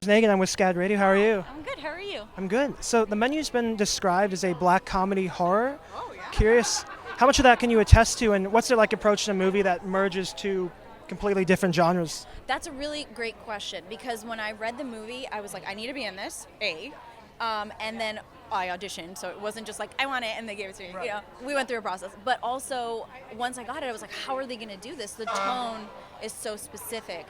Megan, I'm with SCAD Radio. How are you? I'm good. How are you? I'm good. So the menu's been described as a black comedy horror. Oh, yeah. Curious, how much of that can you attest to, and what's it like approaching a movie that merges two completely different genres? That's a really great question because when I read the movie, I was like, I need to be in this, and then I auditioned, so it wasn't just like, I want it, and they gave it to me. Right. We went through a process. But also, once I got it, I was like, how are they going to do this? The tone is so specific.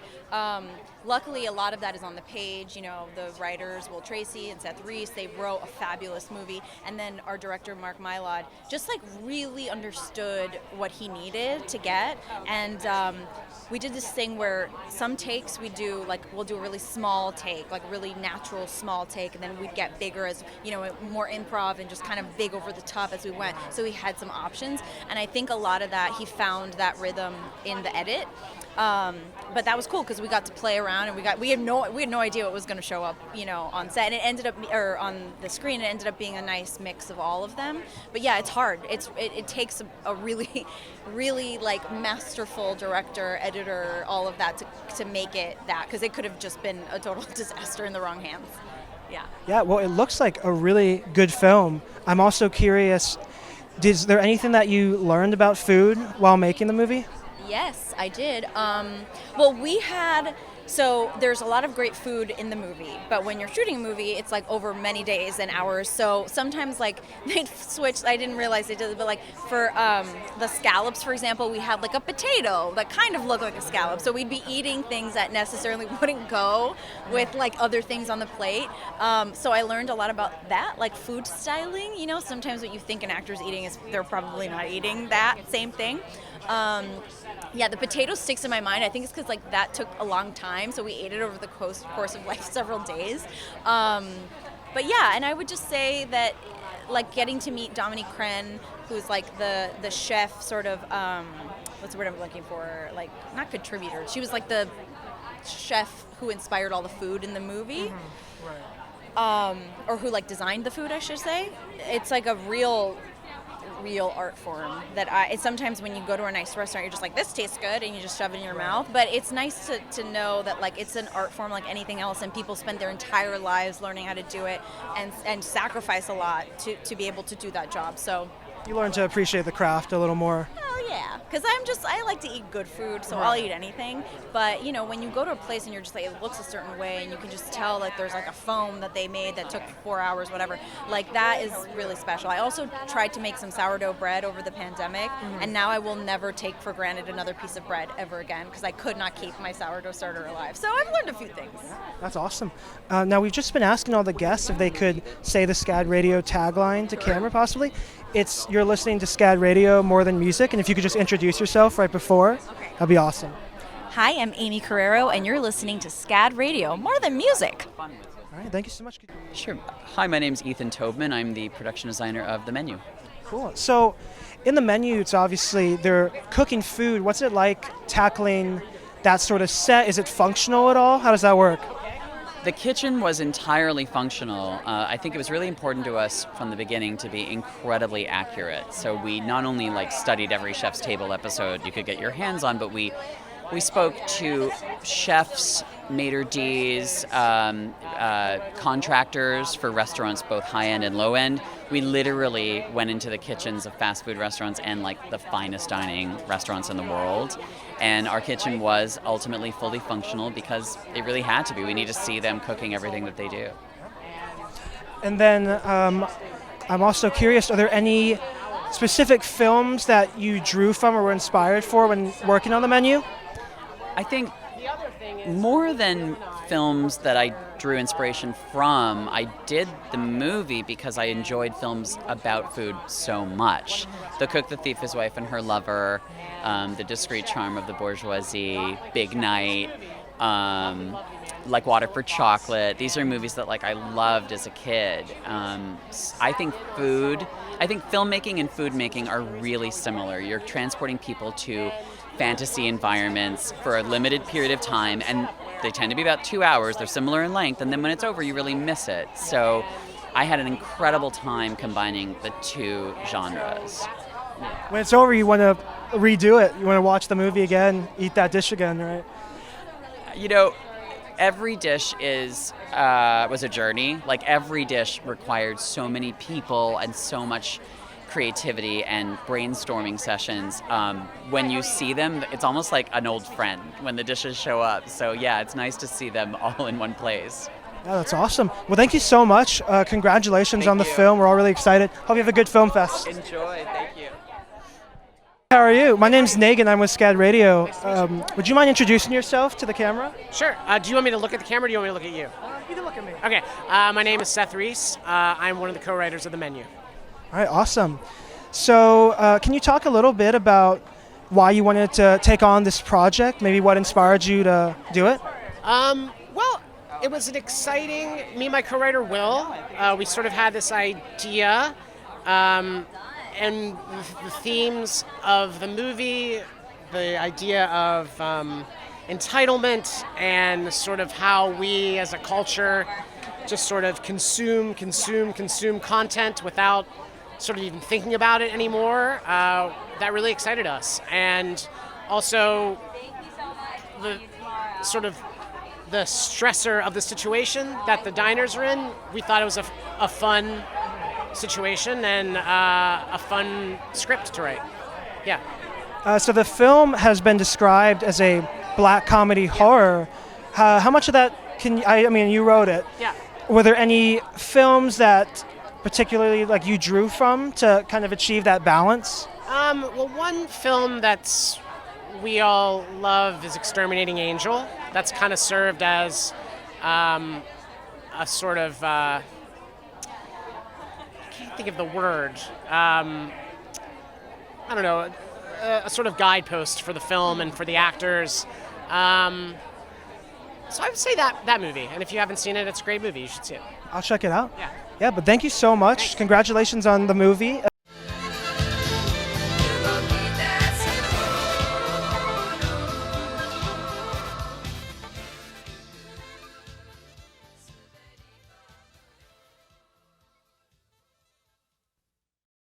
Luckily, a lot of that is on the page. The writers, Will Tracy and Seth Reiss, they wrote a fabulous movie. And then our director, Mark Mylod, just really understood what he needed to get. And we did this thing where some takes we'll do a really small take, like a really natural small take, and then we'd get bigger as, more improv and just kind of big over the top as we went. So we had some options. And I think a lot of that, he found that rhythm in the edit. But that was cool because we got to play around and we had no idea what was going to show up, on set, and it ended up, or on the screen, it ended up being a nice mix of all of them. But yeah, it's hard. It takes a really, really masterful director, editor, all of that to make it that, because it could have just been a total disaster in the wrong hands. Yeah. Yeah, well, it looks like a really good film. I'm also curious, is there anything that you learned about food while making the movie? Yes, I did. So there's a lot of great food in the movie, but when you're shooting a movie, it's over many days and hours. So sometimes they'd switch. I didn't realize they did it, but for the scallops, for example, we had a potato that kind of looked like a scallop. So we'd be eating things that necessarily wouldn't go with other things on the plate. So I learned a lot about that, food styling. Sometimes what you think an actor's eating is they're probably not eating that same thing. Yeah, the potato sticks in my mind. I think it's because that took a long time, so we ate it over the course of several days. But yeah, and I would just say that getting to meet Dominique Crenn, who's the chef, sort of what's the word I'm looking for? Not contributor. She was the chef who inspired all the food in the movie. Mm-hmm. Right. Or who designed the food, I should say. It's a real art form that sometimes when you go to a nice restaurant, you're just this tastes good, and you just shove it in your mouth. But it's nice to know that it's an art form like anything else, and people spend their entire lives learning how to do it and sacrifice a lot to be able to do that job. So You learn to appreciate the craft a little more. oh yeah, because I like to eat good food, so Right. I'll eat anything. But when you go to a place and you're just it looks a certain way, and you can just tell there's a foam that they made that took 4 hours, whatever. That is really special. I also tried to make some sourdough bread over the pandemic, and now I will never take for granted another piece of bread ever again because I could not keep my sourdough starter alive. So I've learned a few things. That's awesome. Now, we've just been asking all the guests if they could say the SCAD Radio tagline to camera, possibly. It's "You're listening to SCAD Radio more than music," and if you could just introduce yourself right before, that'd be awesome. Hi, I'm Aimee Carrero, and you're listening to SCAD Radio, more than music. All right, thank you so much. Sure. Hi, my name's Ethan Tobman. I'm the production designer of The Menu. Cool. So, in the menu, it's obviously they're cooking food. What's it like tackling that sort of set? Is it functional at all? How does that work? The kitchen was entirely functional. I think it was really important to us from the beginning to be incredibly accurate. So we not only studied every Chef's Table episode you could get your hands on, but we spoke to chefs, maitre d's, contractors for restaurants, both high-end and low-end. We literally went into the kitchens of fast food restaurants and the finest dining restaurants in the world. And our kitchen was ultimately fully functional because it really had to be. We need to see them cooking everything that they do. And then I'm also curious, are there any specific films that you drew from or were inspired for when working on the menu? I think more than films that I drew inspiration from, I did the movie because I enjoyed films about food so much. The Cook, the Thief, His Wife, and Her Lover, The Discreet Charm of the Bourgeoisie, Big Night, Water for Chocolate. These are movies that I loved as a kid. I think filmmaking and food making are really similar. You're transporting people to fantasy environments for a limited period of time, and they tend to be about 2 hours. They're similar in length, and then when it's over, you really miss it. So I had an incredible time combining the two genres. When it's over, you want to redo it. You want to watch the movie again, eat that dish again, right? every dish was a journey. Like every dish required so many people and so much creativity and brainstorming sessions. When you see them, it's almost like an old friend when the dishes show up. So yeah, it's nice to see them all in one place. Yeah, that's awesome. Well, thank you so much. Congratulations on the film. We're all really excited. Hope you have a good film fest. Enjoy. Thank you. How are you? My name's Negan. I'm with SCAD Radio. Would you mind introducing yourself to the camera? Sure. Do you want me to look at the camera or do you want me to look at you? You can look at me. Okay. My name is Seth Reiss. I'm one of the co-writers of the menu. All right, awesome. So can you talk a little bit about why you wanted to take on this project? Maybe what inspired you to do it? Well, it was an exciting, me and my co-writer Will, we sort of had this idea, and the themes of the movie, the idea of entitlement and sort of how we as a culture just sort of consume content without sort of even thinking about it anymore, that really excited us. And also the sort of the stressor of the situation that the diners are in, we thought it was a fun situation and a fun script to write. Yeah. So the film has been described as a black comedy horror. How much of that I mean, you wrote it. Yeah. Were there any films that particularly like you drew from to kind of achieve that balance? Well, one film that's we all love is Exterminating Angel. That's kind of served as a sort of I can't think of the word. I don't know, a sort of guidepost for the film and for the actors. So I would say that movie. And if you haven't seen it, it's a great movie. You should see it. I'll check it out. Yeah. Yeah, but thank you so much. Thanks. Congratulations on the movie.